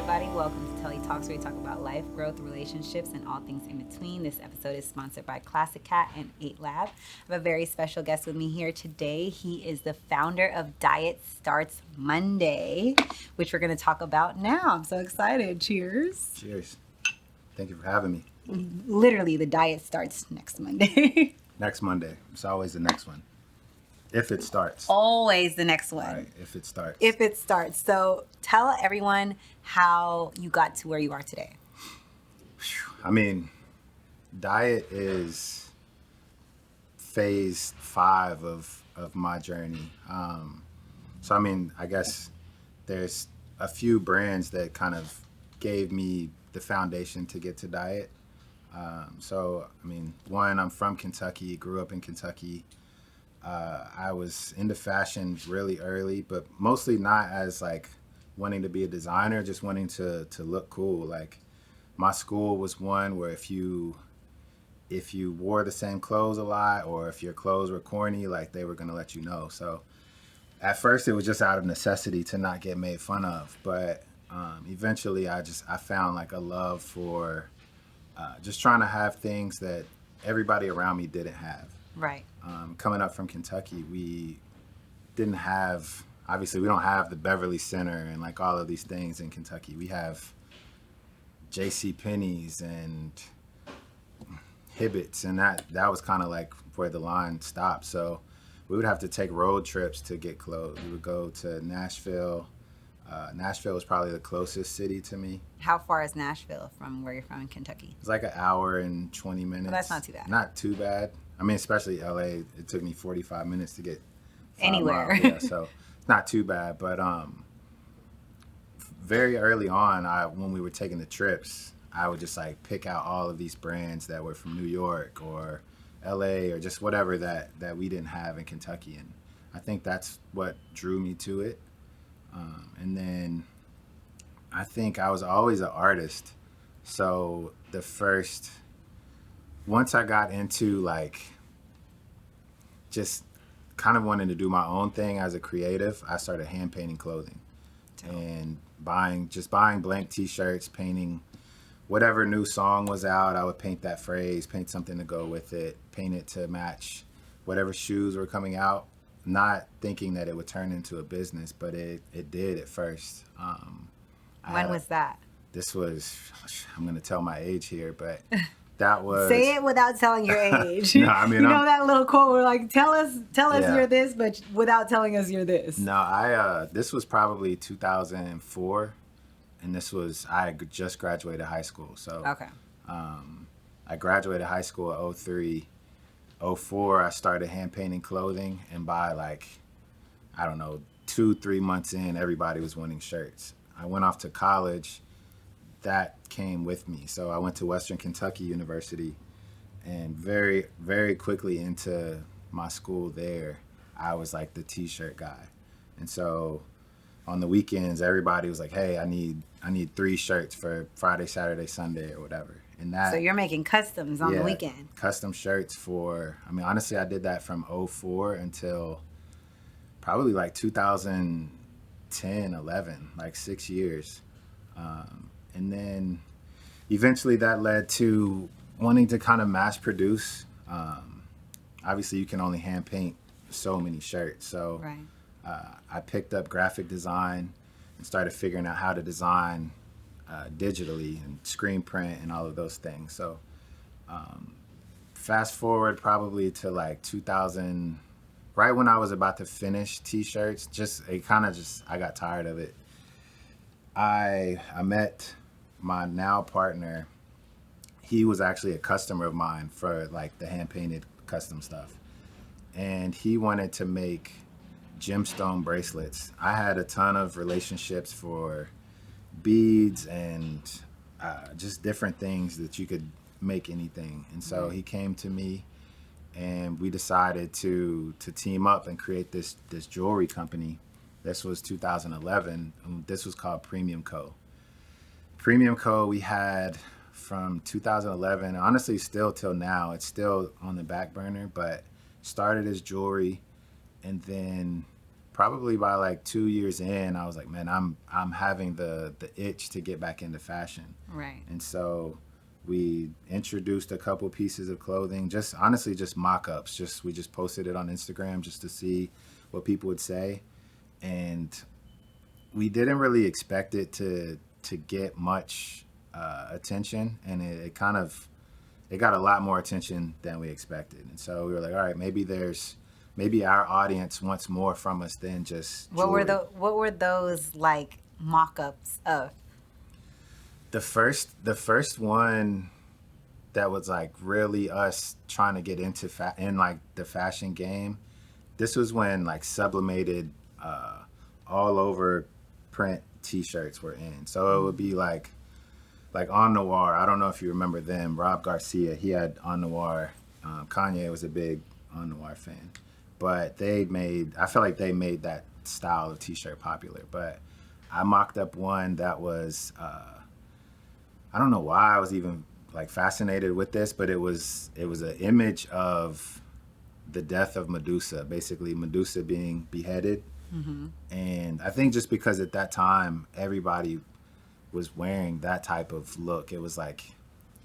everybody. Welcome to Telli Talks, where we talk about life, growth, relationships, and all things in between. This episode is sponsored by Classic Cat and 8 Lab. I have a very special guest with me here today. He is the founder of Diet Starts Monday, which we're going to talk about now. I'm so excited. Cheers. Cheers. Thank you for having me. Literally, the diet starts next Monday. Next Monday. It's always the next one. If it starts. Always the next one. Right, if it starts. If it starts. So tell everyone how you got to where you are today. I mean, diet is phase 5 of my journey. So, I mean, I guess there's a few brands that kind of gave me the foundation to get to diet. So, I mean, one, I'm from Kentucky, grew up in Kentucky. I was into fashion really early, but mostly not as like wanting to be a designer, just wanting to look cool. Like my school was one where if you wore the same clothes a lot, or if your clothes were corny, like they were gonna let you know. So at first it was just out of necessity to not get made fun of, but eventually I found like a love for just trying to have things that everybody around me didn't have. Right. Coming up from Kentucky, we didn't have, obviously we don't have the Beverly Center and like all of these things in Kentucky. We have J.C. Penney's and Hibbett's, and that was kind of like where the line stopped. So we would have to take road trips to get clothes. We would go to Nashville. Nashville was probably the closest city to me. How far is Nashville from where you're from in Kentucky? It's like an hour and 20 minutes. Well, that's not too bad. Not too bad. I mean, especially LA, it took me 45 minutes to get anywhere. Yeah, so it's not too bad. But very early on, when we were taking the trips, I would just like pick out all of these brands that were from New York or LA or just whatever that we didn't have in Kentucky. And I think that's what drew me to it. And then I think I was always an artist. So once I got into like just kind of wanting to do my own thing as a creative, I started hand painting clothing and buying blank t-shirts, painting whatever new song was out. I would paint that phrase, paint something to go with it, paint it to match whatever shoes were coming out, not thinking that it would turn into a business, but it did at first. When was that? This was, I'm going to tell my age here, but that was... Say it without telling your age. No, I mean... you know that little quote where like, tell us Yeah. you're this, but without telling us you're this. No, this was probably 2004, and I had just graduated high school. So Okay. I graduated high school in 03. 04, I started hand painting clothing, and by like, I don't know, 2-3 months in, everybody was wanting shirts. I went off to college. That came with me. So I went to Western Kentucky University, and very, very quickly into my school there, I was like the t-shirt guy. And so on the weekends, everybody was like, hey, I need 3 shirts for Friday, Saturday, Sunday, or whatever. And that, So you're making customs on the weekend. Custom shirts honestly, I did that from 04 until probably like 2010, 11, like 6 years. And then eventually that led to wanting to kind of mass produce. Obviously, you can only hand paint so many shirts. So Right. I picked up graphic design and started figuring out how to design digitally and screen print and all of those things. So fast forward probably to like 2000, right when I was about to finish t-shirts, I got tired of it. I met my now partner. He was actually a customer of mine for like the hand painted custom stuff. And he wanted to make gemstone bracelets. I had a ton of relationships for beads and just different things that you could make anything. And so he came to me, and we decided to team up and create this jewelry company. This was 2011. And this was called Premium Co. Premium Co. we had from 2011, honestly, still till now. It's still on the back burner, but started as jewelry, and then probably by like 2 years in, I was like, man, I'm having the itch to get back into fashion. Right. And so we introduced a couple pieces of clothing, just honestly just mock-ups. We just posted it on Instagram just to see what people would say. And we didn't really expect it to get much attention, and it kind of it got a lot more attention than we expected. And so we were like, all right, maybe our audience wants more from us than just jewelry. What were those like mock-ups of? The first one that was like really us trying to get into in like the fashion game. This was when like sublimated all over print T-shirts were in. So it would be like On Noir. I don't know if you remember them. Rob Garcia, he had On Noir. Kanye was a big On Noir fan, but I feel like they made that style of T-shirt popular. But I mocked up one that was I don't know why I was even like fascinated with this, but it was an image of the death of Medusa, basically Medusa being beheaded. Mm-hmm. And I think just because at that time everybody was wearing that type of look, it was like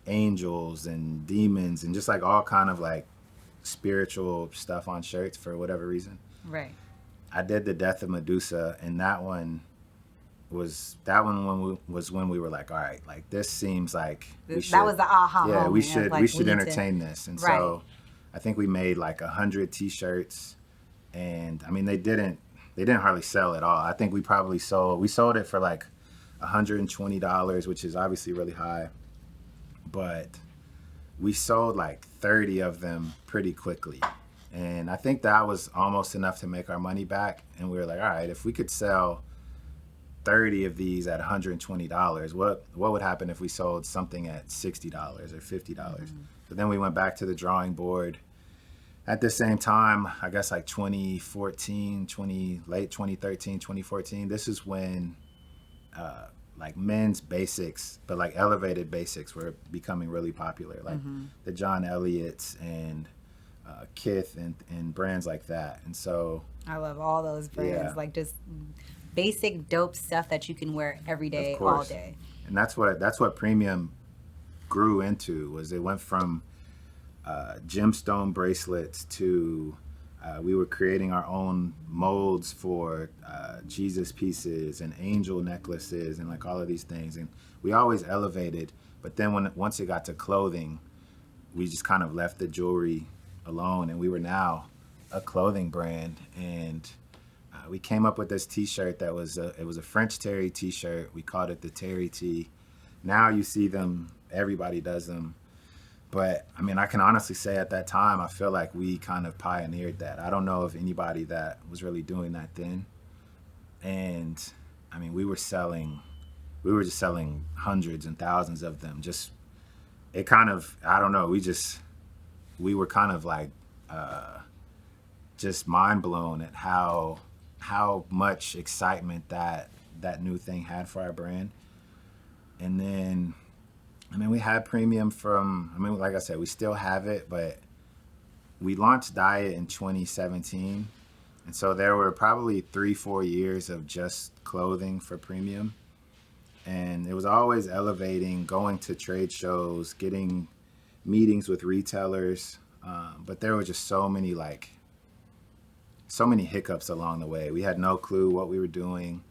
angels and demons and just like all kind of like spiritual stuff on shirts for whatever reason. Right. I did the death of Medusa, and that one was when we were like, all right, like this seems like that was the aha moment. We should entertain this. And right. So I think we made like 100 T-shirts, and I mean they didn't hardly sell at all. I think we sold it for like $120, which is obviously really high, but we sold like 30 of them pretty quickly. And I think that was almost enough to make our money back. And we were like, all right, if we could sell 30 of these at $120, what would happen if we sold something at $60 or $50? Mm-hmm. So then we went back to the drawing board. At the same time, I guess like 2013, 2014, this is when like men's basics, but like elevated basics were becoming really popular, like the John Elliott's and Kith and brands like that. And so I love all those brands, like just basic dope stuff that you can wear every day, all day. And that's what premium grew into. Was it went from gemstone bracelets to we were creating our own molds for Jesus pieces and angel necklaces and like all of these things. And we always elevated, but then once it got to clothing, we just kind of left the jewelry alone, and we were now a clothing brand. And we came up with this T-shirt that was it was a French Terry T-shirt. We called it the Terry T. Now you see them, everybody does them. But I mean, I can honestly say at that time, I feel like we kind of pioneered that. I don't know of anybody that was really doing that then. And I mean, we were just selling hundreds and thousands of them. Just, it kind of, I don't know, we were kind of like just mind blown at how much excitement that new thing had for our brand. And then, I mean, we had premium like I said, we still have it, but we launched Diet in 2017. And so there were probably 3-4 years of just clothing for premium. And it was always elevating, going to trade shows, getting meetings with retailers. But there were just so many hiccups along the way. We had no clue what we were doing.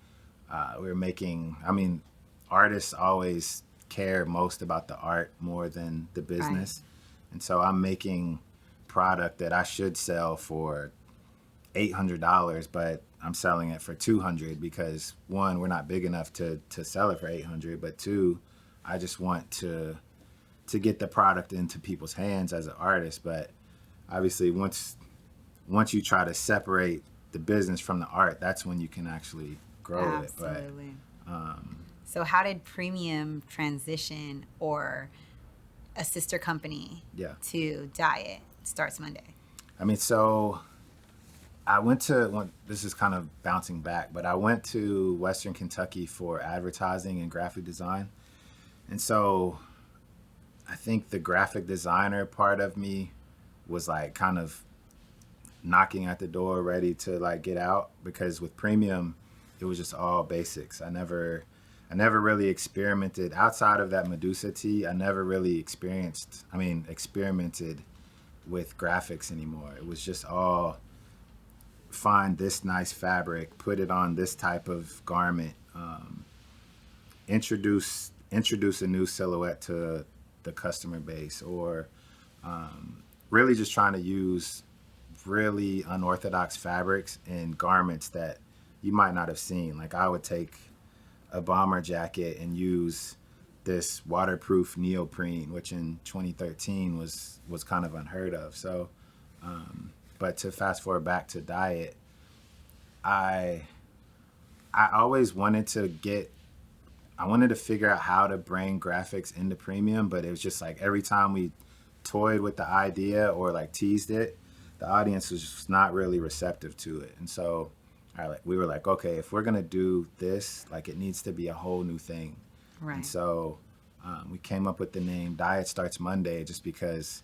We were making, I mean, artists always care most about the art more than the business. Right. And so I'm making product that I should sell for $800, but I'm selling it for $200 because one, we're not big enough to sell it for $800, but two, I just want to get the product into people's hands as an artist. But obviously once you try to separate the business from the art, that's when you can actually grow it. Absolutely. So how did Premium transition, or a sister company, to Diet Starts Monday? I mean, so I this is kind of bouncing back, but I went to Western Kentucky for advertising and graphic design. And so I think the graphic designer part of me was like kind of knocking at the door ready to like get out, because with premium it was just all basics. I never really experimented outside of that Medusa tee. I never really experimented with graphics anymore. It was just all find this nice fabric, put it on this type of garment, introduce a new silhouette to the customer base, or really just trying to use really unorthodox fabrics and garments that you might not have seen. Like I would take a bomber jacket and use this waterproof neoprene, which in 2013 was kind of unheard of. So, but to fast forward back to diet, I always wanted to figure out how to bring graphics into premium, but it was just like every time we toyed with the idea or like teased it, the audience was just not really receptive to it. And so we were like, okay, if we're gonna do this, like it needs to be a whole new thing. Right. And so we came up with the name Diet Starts Monday, just because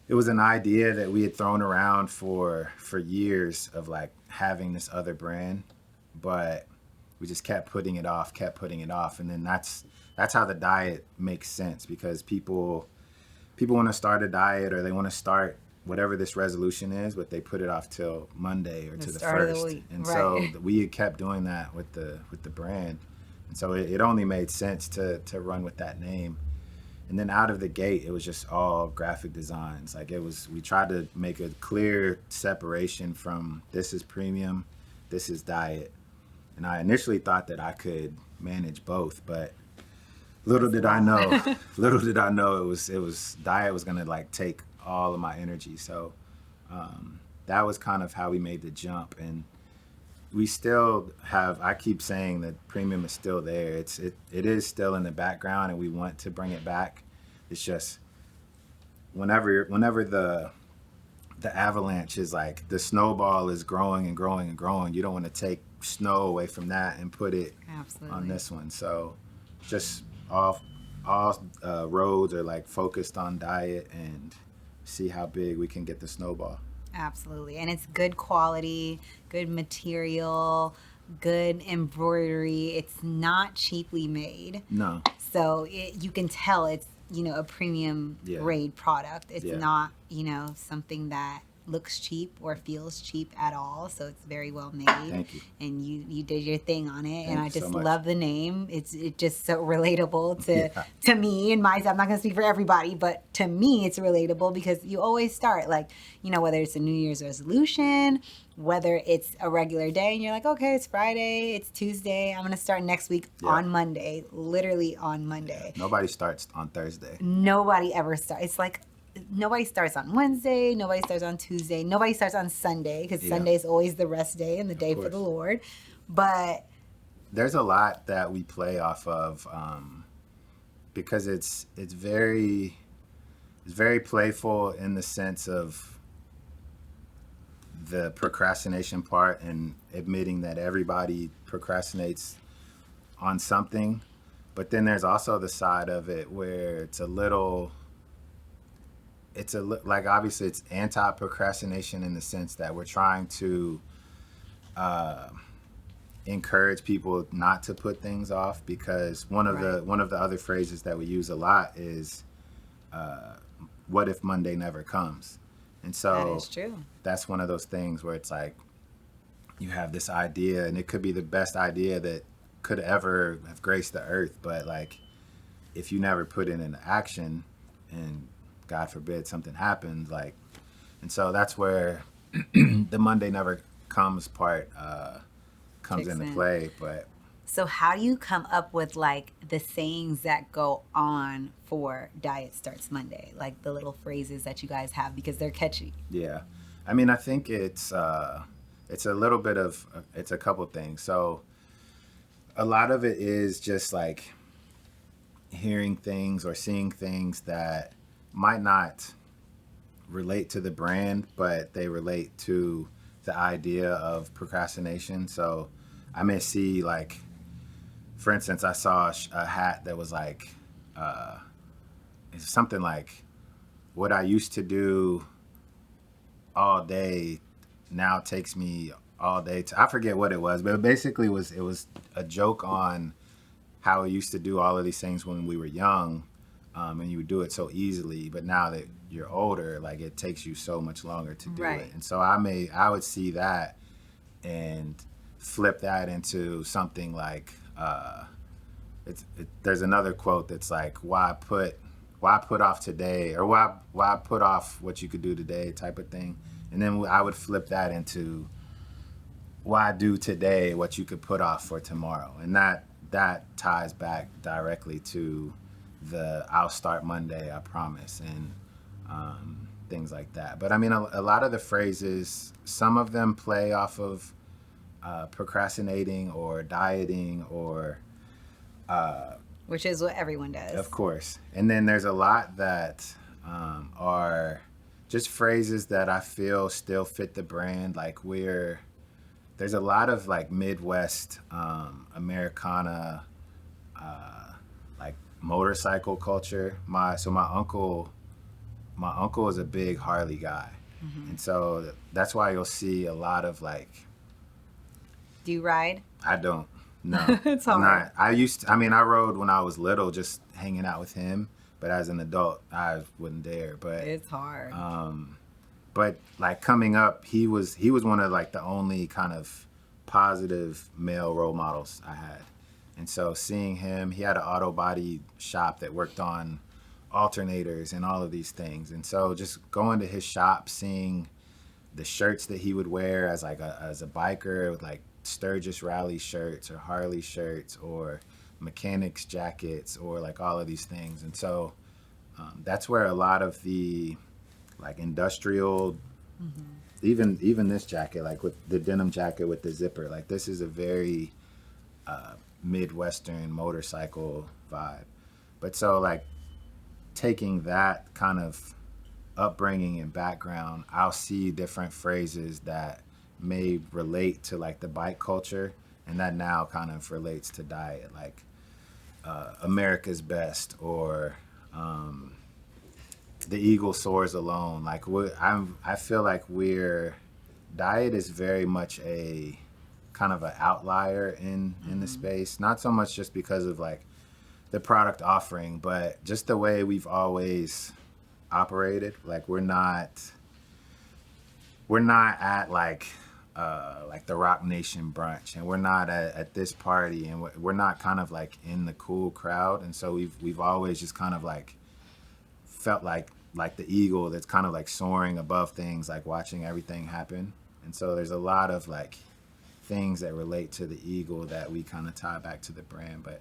it was an idea that we had thrown around for years of like having this other brand, but we just kept putting it off. And then that's how the diet makes sense, because people want to start a diet, or they want to start whatever this resolution is, but they put it off till Monday or to the first. And so we had kept doing that with the brand. And so it only made sense to run with that name. And then out of the gate, it was just all graphic designs. Like we tried to make a clear separation from this is premium, this is diet. And I initially thought that I could manage both, but little did I know it was diet was gonna like take all of my energy. So that was kind of how we made the jump. And we still have, I keep saying that premium is still there. It is still in the background, and we want to bring it back. It's just whenever the avalanche is like, the snowball is growing and growing and growing, you don't want to take snow away from that and put it on this one. So just all roads are like focused on diet and see how big we can get the snowball. Absolutely. And it's good quality, good material, good embroidery. It's not cheaply made. No. So you can tell it's, a premium grade product. It's not, something that looks cheap or feels cheap at all. So it's very well made. Thank you. And you did your thing on it. And I just so love the name. It's just so relatable to me and myself. I'm not going to speak for everybody, but to me it's relatable, because you always start like, whether it's a New Year's resolution, whether it's a regular day and you're like, okay, it's Friday, it's Tuesday, I'm going to start next week on Monday, literally on Monday. Nobody starts on Thursday. Nobody ever starts. It's like, nobody starts on Wednesday, nobody starts on Tuesday, nobody starts on Sunday, because Sunday is always the rest day and the day for the Lord. But there's a lot that we play off of, because it's very playful in the sense of the procrastination part, and admitting that everybody procrastinates on something. But then there's also the side of it where like obviously it's anti-procrastination in the sense that we're trying to encourage people not to put things off, because one of the other phrases that we use a lot is what if Monday never comes? And so that is true. That's one of those things where it's like you have this idea, and it could be the best idea that could ever have graced the earth, but like if you never put it into action, and God forbid something happens, like, and so that's where the Monday never comes part comes into play. But so how do you come up with like the sayings that go on for Diet Starts Monday, like the little phrases that you guys have, because they're catchy? Yeah, I mean, I think it's a little bit of it's a couple things. So a lot of it is just like hearing things or seeing things that might not relate to the brand, but they relate to the idea of procrastination. So I may see, like, for instance, I saw a hat that was like, it's something like, what I used to do all day now takes me all day to, I forget what it was, but it basically it was a joke on how we used to do all of these things when we were young, and you would do it so easily. But now that you're older, like it takes you so much longer to do Right. it. And so I would see that and flip that into something like there's another quote that's like, why put off today, or why put off what you could do today, type of thing. And then I would flip that into, why do today what you could put off for tomorrow. And that ties back directly to the I'll start Monday, I promise, and things like that. But I mean, a lot of the phrases, some of them play off of procrastinating or dieting or which is what everyone does. of course. And then there's a lot that are just phrases that I feel still fit the brand. Like there's a lot of like Midwest Americana like motorcycle culture. My uncle is a big Harley guy. And so that's why you'll see a lot of like, Do you ride? I don't. No, It's I'm hard. not. I rode when I was little, just hanging out with him. But as an adult, I wouldn't dare. But It's hard. but like coming up, he was one of like the only kind of positive male role models I had. And so seeing him, he had an auto body shop that worked on alternators and all of these things. And so just going to his shop, seeing the shirts that he would wear as a biker, with like Sturgis Rally shirts or Harley shirts or mechanics jackets or like all of these things. And so that's where a lot of the like industrial, even this jacket, like with the denim jacket with the zipper, like this is a very Midwestern motorcycle vibe. But so like taking that kind of upbringing and background, I'll see different phrases that may relate to like the bike culture, and that now kind of relates to diet, like America's best, or the eagle soars alone. Like I feel like diet is very much a kind of an outlier in the space, not so much just because of like the product offering, but just the way we've always operated. Like we're not at like the Rock Nation brunch, and we're not at this party, and we're not kind of like in the cool crowd. And so we've always just kind of like felt like the eagle that's kind of like soaring above things, like watching everything happen. And so there's a lot of like things that relate to the eagle that we kind of tie back to the brand. But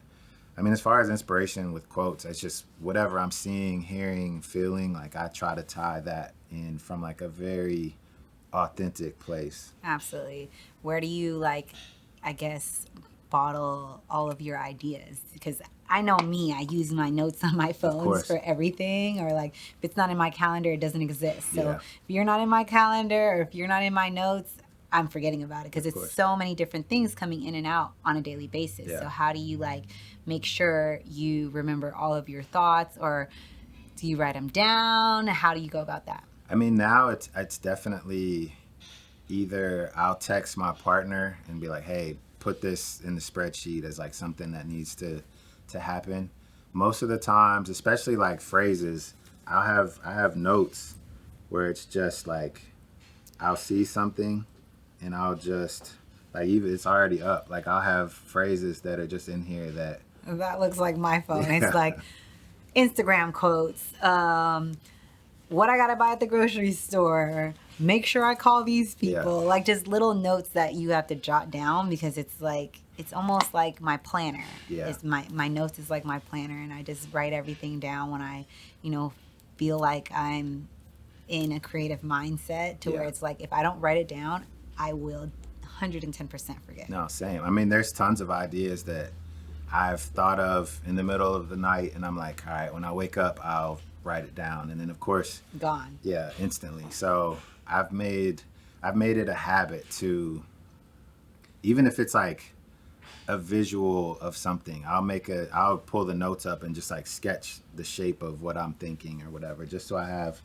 I mean, as far as inspiration with quotes, it's just whatever I'm seeing, hearing, feeling, like I try to tie that in from like a very authentic place. Absolutely. Where do you like, I guess, bottle all of your ideas? Because I know me, I use my notes on my phones course. for everything, or like if it's not in my calendar, it doesn't exist. So Yeah. if you're not in my calendar or if you're not in my notes, I'm forgetting about it because Of it's course. so many different things coming in and out on a daily basis. Yeah. So how do you like make sure you remember all of your thoughts, or do you write them down? How do you go about that? I mean, now it's definitely either I'll text my partner and be like, hey, put this in the spreadsheet as like something that needs to happen. Most of the times, especially like phrases, I have notes where it's just like I'll see something and I'll just like, even it's already up, like I'll have phrases that are just in here that That looks like my phone. Yeah. It's like Instagram quotes. What I gotta buy at the grocery store. Make sure I call these people. Yeah. Like just little notes that you have to jot down because it's like it's almost like my planner. Yeah. It's my notes is like my planner, and I just write everything down when I, feel like I'm in a creative mindset to where Yeah. it's like if I don't write it down, I will 110% forget. No, same. I mean, there's tons of ideas that I've thought of in the middle of the night, and I'm like, all right, when I wake up, I'll write it down, and then of course, Gone. yeah, instantly. So I've made it a habit to, even if it's like a visual of something, I'll pull the notes up and just like sketch the shape of what I'm thinking or whatever, just so I have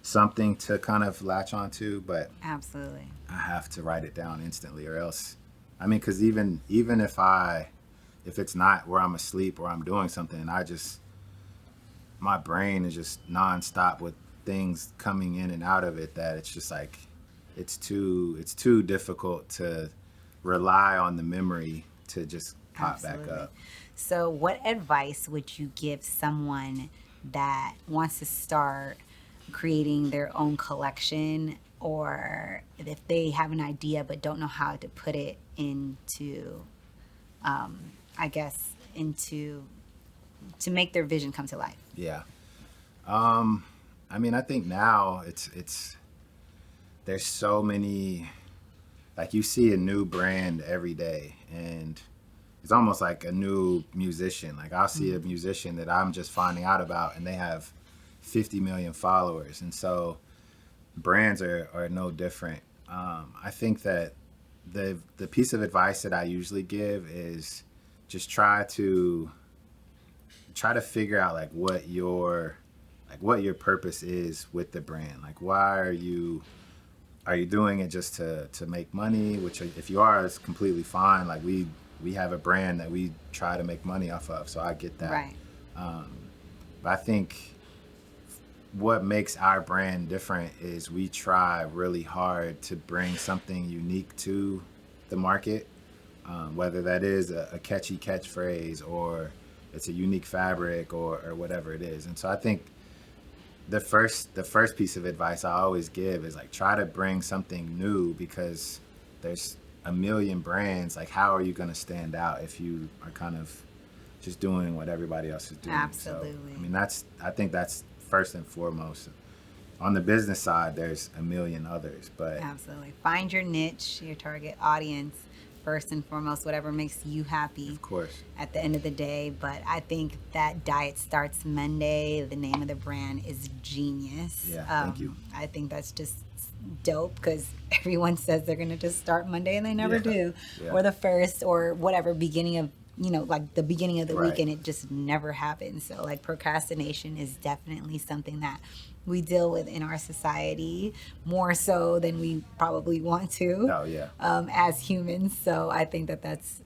something to kind of latch onto, but Absolutely. I have to write it down instantly, or else, I mean, because even if it's not where I'm asleep or I'm doing something, and my brain is just nonstop with things coming in and out of it, that it's just like it's too difficult to rely on the memory to just pop back Absolutely. up. So, what advice would you give someone that wants to start creating their own collection, or if they have an idea but don't know how to put it into, I guess, into to make their vision come to life? Yeah. I mean, I think now it's there's so many, like, you see a new brand every day, and it's almost like a new musician. Like, I'll see a musician that I'm just finding out about, and they have 50 million followers, and so brands are no different. I think that the piece of advice that I usually give is just try to figure out like what your purpose is with the brand. Like, why are you doing it just to make money? Which, if you are, is completely fine. Like, we have a brand that we try to make money off of, so I get that. Right. But I think what makes our brand different is we try really hard to bring something unique to the market, whether that is a catchy catchphrase, or it's a unique fabric, or whatever it is. And so I think the first piece of advice I always give is like, try to bring something new, because there's a million brands. Like, how are you going to stand out if you are kind of just doing what everybody else is doing? Absolutely. So, I mean, I think that's first and foremost. On the business side, there's a million others, but Absolutely. Find your niche, your target audience, first and foremost, whatever makes you happy. of course, At the end of the day. But I think that Diet Starts Monday, the name of the brand, is genius. Yeah, thank you. I think that's just dope, because everyone says they're going to just start Monday and they never Yeah, do. yeah. Or the first, or whatever, beginning of, like the beginning of the Right. week, and it just never happens. So, like, procrastination is definitely something that we deal with in our society, more so than we probably want to. Oh, yeah. As humans. So I think that that's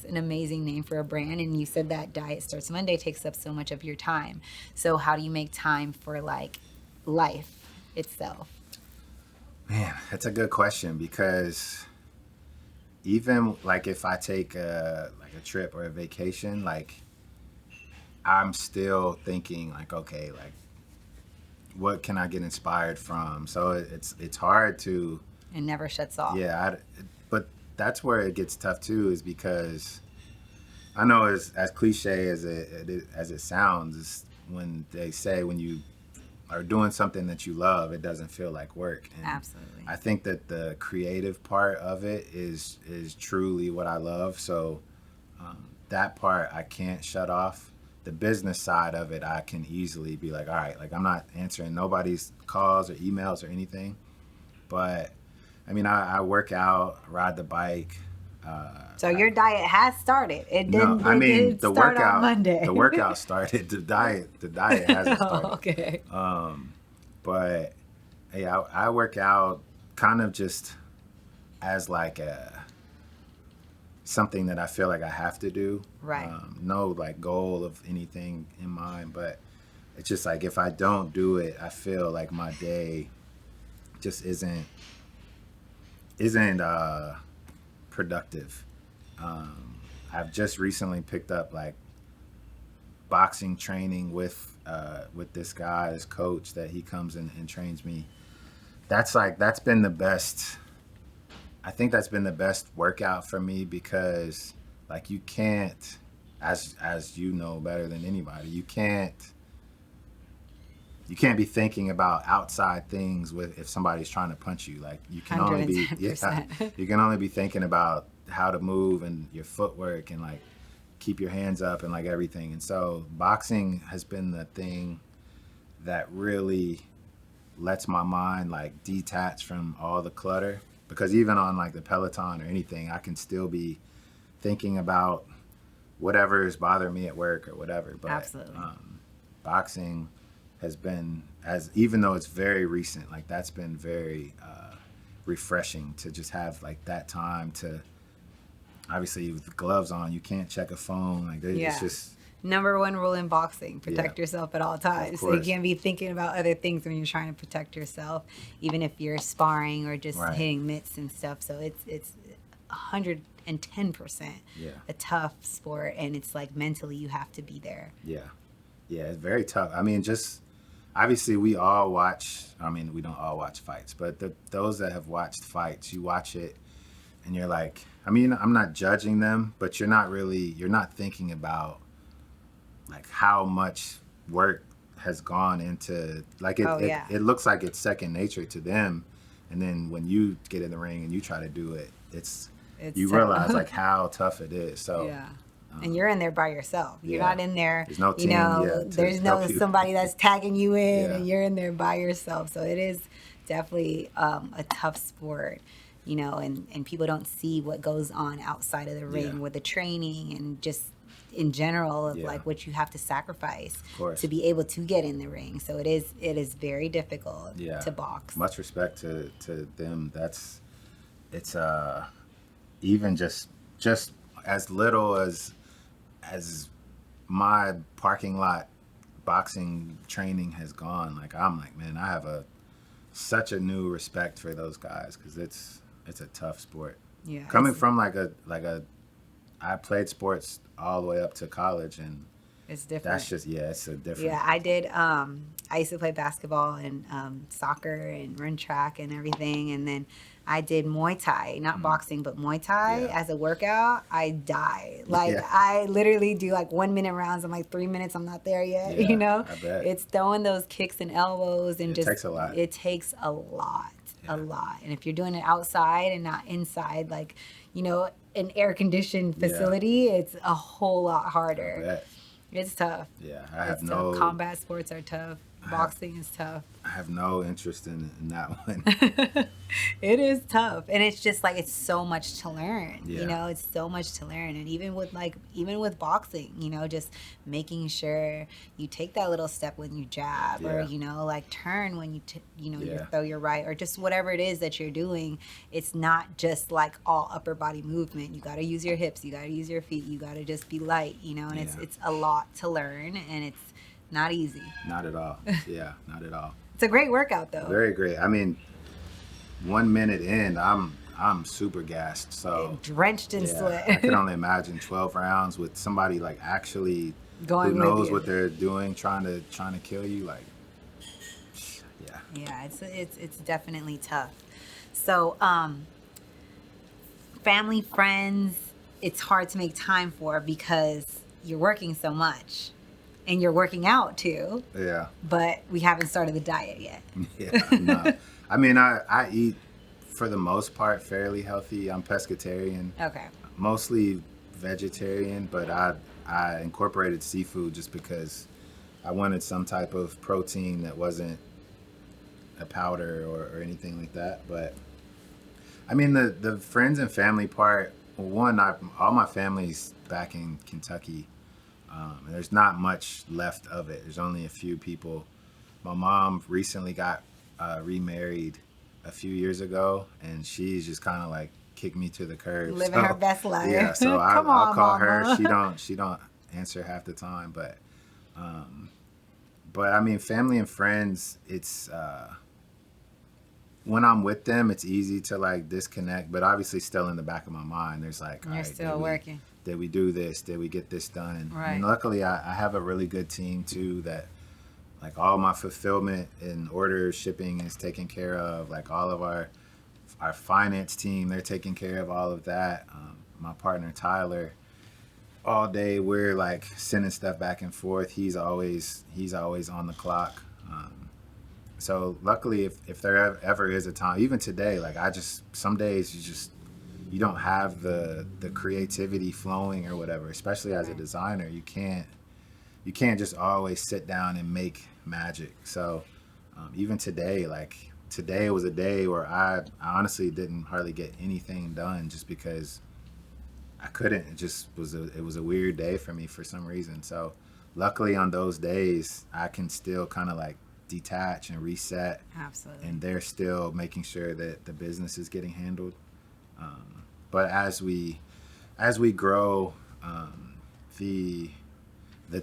an amazing name for a brand. And you said that Diet Starts Monday takes up so much of your time. So how do you make time for, like, life itself? Man, that's a good question, because even like if I take a trip or a vacation, like, I'm still thinking like, okay, like, what can I get inspired from? So it's hard to, It never shuts off. yeah, but that's where it gets tough too, is because I know, as cliche as it sounds, is when they say when you are doing something that you love, it doesn't feel like work. And Absolutely. I think that the creative part of it is truly what I love. So that part I can't shut off. The business side of it, I can easily be like, all right, like, I'm not answering nobody's calls or emails or anything. But I mean, I work out, ride the bike. So your diet has started. It No, didn't. I It mean, did the start workout. on Monday. The workout started. The diet hasn't started. Oh, okay. But yeah, I work out kind of just as like something that I feel like I have to do. Right. No like goal of anything in mind, but it's just like, if I don't do it, I feel like my day just isn't productive. I've just recently picked up like boxing training with this guy, this coach, that he comes in and trains me. That's been the best. I think that's been the best workout for me, because like, you can't, as you know better than anybody, you can't be thinking about outside things if somebody's trying to punch you. Like, you can only be 110%. you can only be thinking about how to move and your footwork, and like, keep your hands up and like everything. And so boxing has been the thing that really lets my mind like detach from all the clutter, because even on like the Peloton or anything, I can still be thinking about whatever is bothering me at work or whatever. But Absolutely. boxing has been, as even though it's very recent, like that's been very refreshing to just have like that time to, obviously with the gloves on, you can't check a phone. Like it's just number one rule in boxing: protect Yeah. yourself at all times. Of So you course. can't be thinking about other things when you're trying to protect yourself, even if you're sparring or just Right. hitting mitts and stuff. So it's 110% Yeah. a tough sport, and it's like mentally you have to be there. Yeah. Yeah, it's very tough. I mean, just obviously we all watch, I mean, we don't all watch fights, but those that have watched fights, you watch it and you're like, I mean, I'm not judging them, but you're not thinking about like how much work has gone into, like Oh, yeah. it looks like it's second nature to them. And then when you get in the ring and you try to do it, It's you tough. realize like how tough it is. So Yeah. And you're in there by yourself. You're yeah. not in there, There's no you team, know, yeah, to there's no help you. somebody that's tagging you in Yeah. and you're in there by yourself. So it is definitely a tough sport, you know, and people don't see what goes on outside of the ring Yeah. with the training and just in general of Yeah. like what you have to sacrifice course. to be able to get in the ring. So it is very difficult Yeah. to box. Much respect to them. It's even just as little as my parking lot boxing training has gone. Like I'm like, man, I have such a new respect for those guys because it's a tough sport. Yeah. Coming it's- from I played sports all the way up to college, and it's different. that's just it's a different. Yeah, I did. I used to play basketball and soccer and run track and everything. And then I did Muay Thai, not boxing, but Muay Thai Yeah. as a workout. I die. Like, Yeah. I literally do like 1 minute rounds. I'm like 3 minutes. I'm not there yet. Yeah, You know, I bet. it's throwing those kicks and elbows and It just takes a lot. It takes a lot, Yeah. a lot. And if you're doing it outside and not inside, like, you know, an air conditioned Yeah. facility, it's a whole lot I harder. bet. It's tough. Yeah, I have It's no tough. Combat sports are tough. Boxing is tough. I have no interest in that one. It is tough, and it's just like it's so much to learn. Yeah. You know, it's so much to learn, and even with boxing, you know, just making sure you take that little step when you jab, or Yeah. you know, like turn when you you Yeah. throw your right, or just whatever it is that you're doing. It's not just like all upper body movement. You got to use your hips, you got to use your feet, you got to just be light. You know, and Yeah. it's a lot to learn, and it's not easy. Not at all. Yeah, not at all. It's a great workout though. Very great. I mean, 1 minute in, I'm super gassed. So Drenched in yeah, sweat. I can only imagine 12 rounds with somebody like actually Going who with knows you. what they're doing, trying to kill you. Like, yeah, Yeah, it's definitely tough. So, family, friends, it's hard to make time for because you're working so much, and you're working out too. yeah, But we haven't started the diet yet. yeah. No. I mean, I eat for the most part fairly healthy. I'm pescatarian. Okay. Mostly vegetarian, but I incorporated seafood just because I wanted some type of protein that wasn't a powder or anything like that. But I mean, the friends and family part, well, one, all my family's back in Kentucky, and there's not much left of it. There's only a few people. My mom recently got remarried a few years ago, and she's just kind of like kicked me to the curb. Living her best life. Yeah, so Come I'll on, call Mama. her. She don't answer half the time, but I mean, family and friends, it's when I'm with them, it's easy to like disconnect, but obviously still in the back of my mind, there's like, all You're right, still working. did we do this? Did we get this done? Right. And luckily, I have a really good team too that like all my fulfillment and order shipping is taken care of. Like all of our finance team, they're taking care of all of that. My partner Tyler, all day we're like sending stuff back and forth. He's always on the clock. So luckily, if there ever is a time, even today, like some days you don't have the creativity flowing or whatever. Especially as a designer, you can't just always sit down and make magic. So even today, like today was a day where I honestly didn't hardly get anything done just because I couldn't. It was a weird day for me for some reason. So luckily on those days, I can still kind of like detach and reset. Absolutely. And they're still making sure that the business is getting handled. But as we grow, the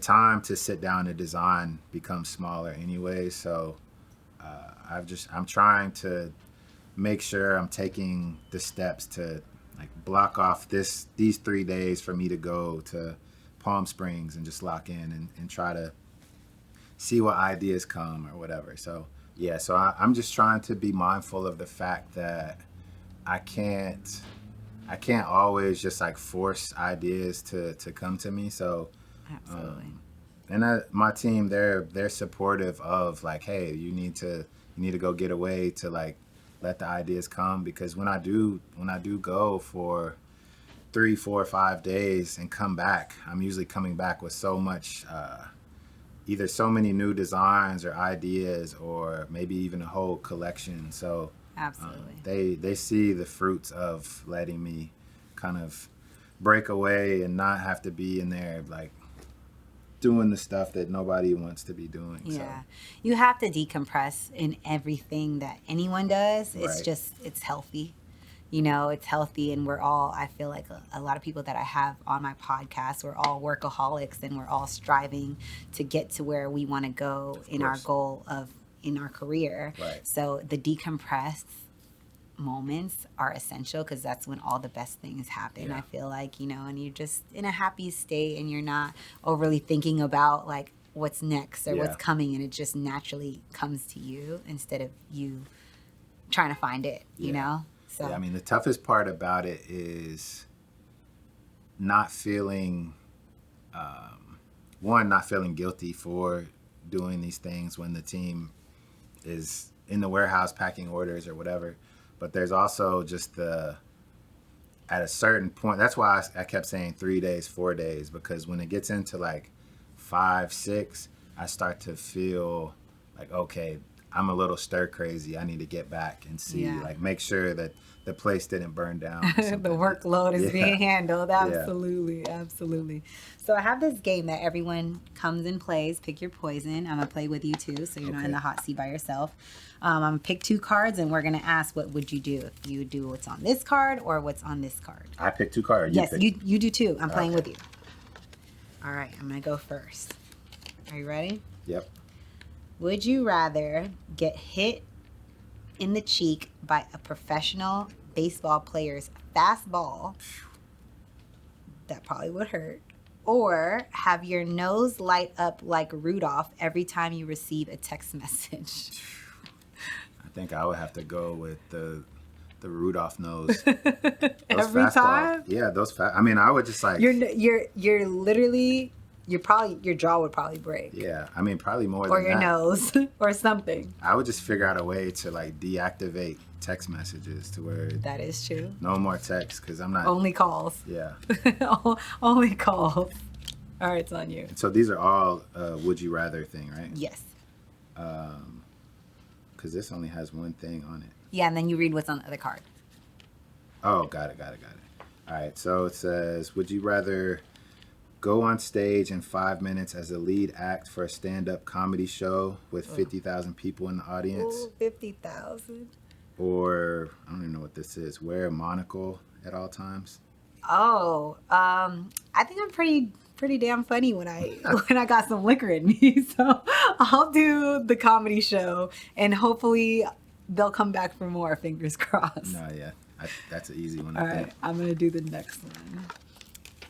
time to sit down and design becomes smaller anyway. So I'm trying to make sure I'm taking the steps to like block off these 3 days for me to go to Palm Springs and just lock in and try to see what ideas come or whatever. So yeah, so I'm just trying to be mindful of the fact that I can't always just like force ideas to come to me. So Absolutely. and my team, they're supportive of like, hey, you need to go get away to like let the ideas come, because when I do go for 3, 4, 5 days and come back, I'm usually coming back with so much either so many new designs or ideas, or maybe even a whole collection. So Absolutely. they see the fruits of letting me kind of break away and not have to be in there like doing the stuff that nobody wants to be doing. Yeah. You have to decompress in everything that anyone does. It's Right. just, it's healthy. You know, it's healthy, and we're all, I feel like a lot of people that I have on my podcast, we're all workaholics, and we're all striving to get to where we want to go in our course. goal in our career. Right. So the decompressed moments are essential, because that's when all the best things happen. Yeah. I feel like, you know, and you're just in a happy state, and you're not overly thinking about like what's next or Yeah. what's coming, and it just naturally comes to you instead of you trying to find it, you Yeah. know? So Yeah, I mean, the toughest part about it is not feeling, not feeling guilty for doing these things when the team is in the warehouse packing orders or whatever. But there's also just at a certain point, that's why I kept saying 3 days, 4 days, because when it gets into like 5, 6, I start to feel like, okay, I'm a little stir crazy. I need to get back and see, Yeah. like, make sure that the place didn't burn down. or the something. workload is Yeah. being handled. Yeah. Absolutely. Absolutely. So I have this game that everyone comes and plays. Pick your poison. I'm going to play with you too, so you're not in Okay. the hot seat by yourself. I'm going to pick 2 cards, and we're going to ask, what would you do if you do what's on this card or what's on this card? I picked 2 cards. Yes, picked. you do too. I'm playing Okay. with you. All right, I'm going to go first. Are you ready? Yep. Would you rather get hit in the cheek by a professional baseball player's fastball? That probably would hurt. Or have your nose light up like Rudolph every time you receive a text message? I think I would have to go with the Rudolph nose. Every time? Yeah, I mean, I would just like. You're literally, your jaw would probably break. Yeah, I mean, probably more Or than your that. nose or something. I would just figure out a way to like deactivate text messages to where That is true. no more text, because I'm not. Only calls. Yeah. Only calls. All right, it's on you. So these are all would you rather thing, right? Yes. Because this only has one thing on it. Yeah, and then you read what's on the other card. Oh, got it. All right, so it says, would you rather go on stage in 5 minutes as a lead act for a stand-up comedy show with 50,000 people in the audience? Ooh, 50,000. Or, I don't even know what this is, wear a monocle at all times? Oh, I think I'm pretty damn funny when I got some liquor in me. So I'll do the comedy show, and hopefully they'll come back for more. Fingers crossed. No, yeah. That's an easy one, All I think. right, I'm gonna do the next one.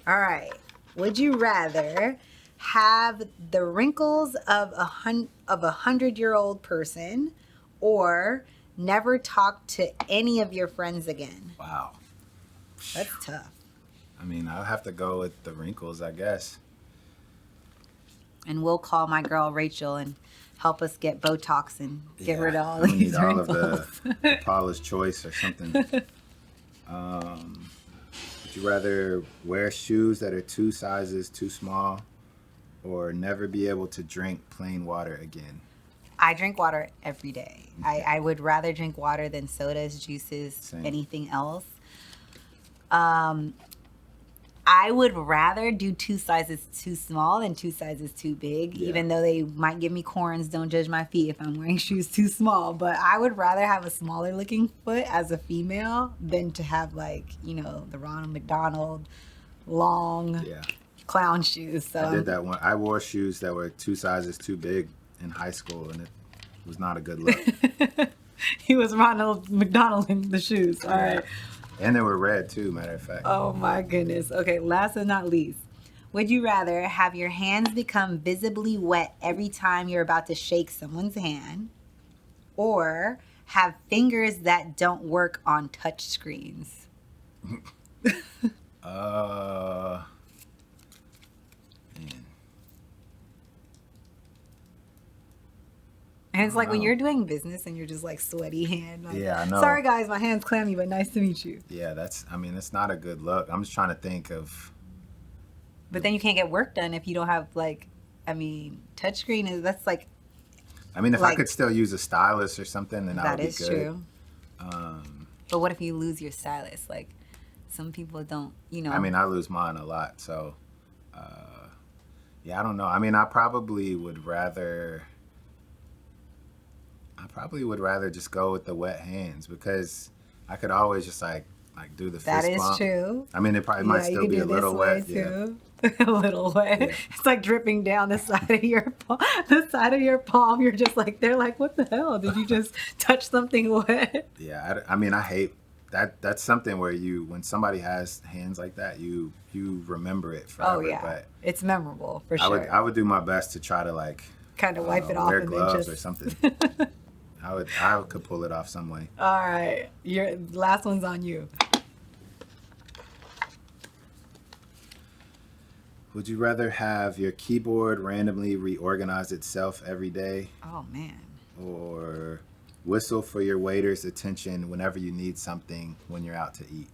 All right. Would you rather have the wrinkles of a 100-year-old person, or never talk to any of your friends again? Wow. That's tough. I mean, I'll have to go with the wrinkles, I guess. And we'll call my girl Rachel and help us get Botox and get rid of all I'm gonna these need all wrinkles. of the Paula's Choice or something. Would you rather wear shoes that are 2 sizes too small, or never be able to drink plain water again? I drink water every day. I would rather drink water than sodas, juices, Same. anything else. I would rather do 2 sizes too small than 2 sizes too big, Yeah. even though they might give me corns. Don't judge my feet if I'm wearing shoes too small. But I would rather have a smaller looking foot as a female than to have, like, you know, the Ronald McDonald long Yeah. clown shoes. So I did that one. I wore shoes that were 2 sizes too big in high school, and it was not a good look. He was Ronald McDonald in the shoes. All right. And they were red too, matter of fact. Oh my goodness. Okay, last but not least. Would you rather have your hands become visibly wet every time you're about to shake someone's hand, or have fingers that don't work on touch screens? Man. And it's like when Wow. you're doing business and you're just like sweaty hand. Like, Yeah, I know. Sorry guys, my hand's clammy, but nice to meet you. Yeah, it's not a good look. I'm just trying to think of. But then you can't get work done if you don't have like, I mean, touchscreen is that's like I mean, if I Like- could still use a stylus or something, then that that would be is good. true. But what if you lose your stylus? Like some people don't, you know. I mean, I lose mine a lot, so yeah, I don't know. I mean, I probably would rather just go with the wet hands because I could always just like do the that fist is bump. true. I mean, it probably might Yeah, you still can be do a this little way wet. Yeah. too. A little wet. Yeah. It's like dripping down the side of your palm. The side of your palm. You're just like they're like, what the hell? Did you just touch something wet? Yeah, I mean, I hate that. That's something where when somebody has hands like that, you remember it forever. Oh yeah, But it's memorable for I sure. would do my best to try to like Kind of I wipe don't it know, off wear and then gloves just. or something. I could pull it off some way. All right, your last one's on you. Would you rather have your keyboard randomly reorganize itself every day, Oh man. or whistle for your waiter's attention whenever you need something when you're out to eat?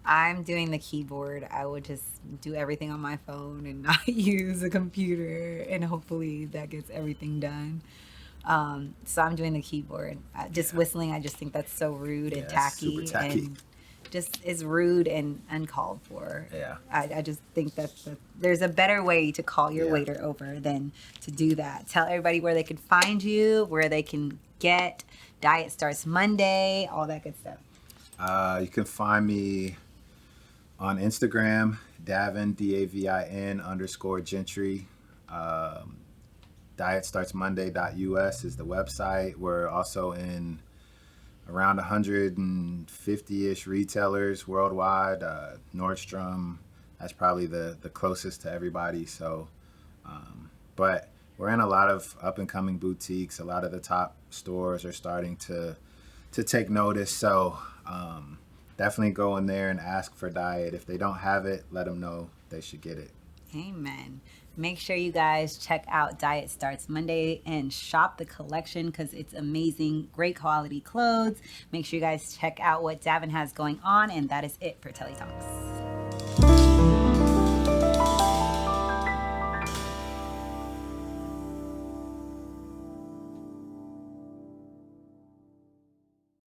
I'm doing the keyboard. I would just do everything on my phone and not use a computer, and hopefully that gets everything done. So I'm doing the keyboard. Just whistling, I just think that's so rude and Yeah, it's tacky, super tacky. and just is rude and uncalled for. Yeah. I just think that there's a better way to call your Yeah. waiter over than to do that. Tell everybody where they can find you, where they can get Diet Starts Monday, all that good stuff. You can find me on Instagram, Davin, Davin _Gentry. Dietstartsmonday.us is the website. We're also in around 150-ish retailers worldwide. Nordstrom, that's probably the closest to everybody. So, but we're in a lot of up-and-coming boutiques. A lot of the top stores are starting to take notice. So definitely go in there and ask for Diet. If they don't have it, let them know they should get it. Amen. Make sure you guys check out Diet Starts Monday and shop the collection because it's amazing, great quality clothes. Make sure you guys check out what Davin has going on, and that is it for Telli Talks.